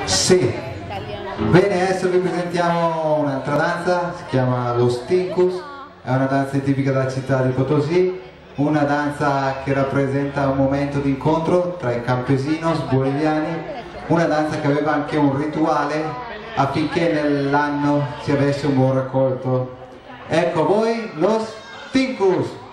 Sì. Bene, adesso vi presentiamo un'altra danza, si chiama lo Stincus, è una danza tipica della città di Potosí, una danza che rappresenta un momento di incontro tra i campesinos boliviani, una danza che aveva anche un rituale affinché nell'anno si avesse un buon raccolto. Ecco a voi lo Stincus!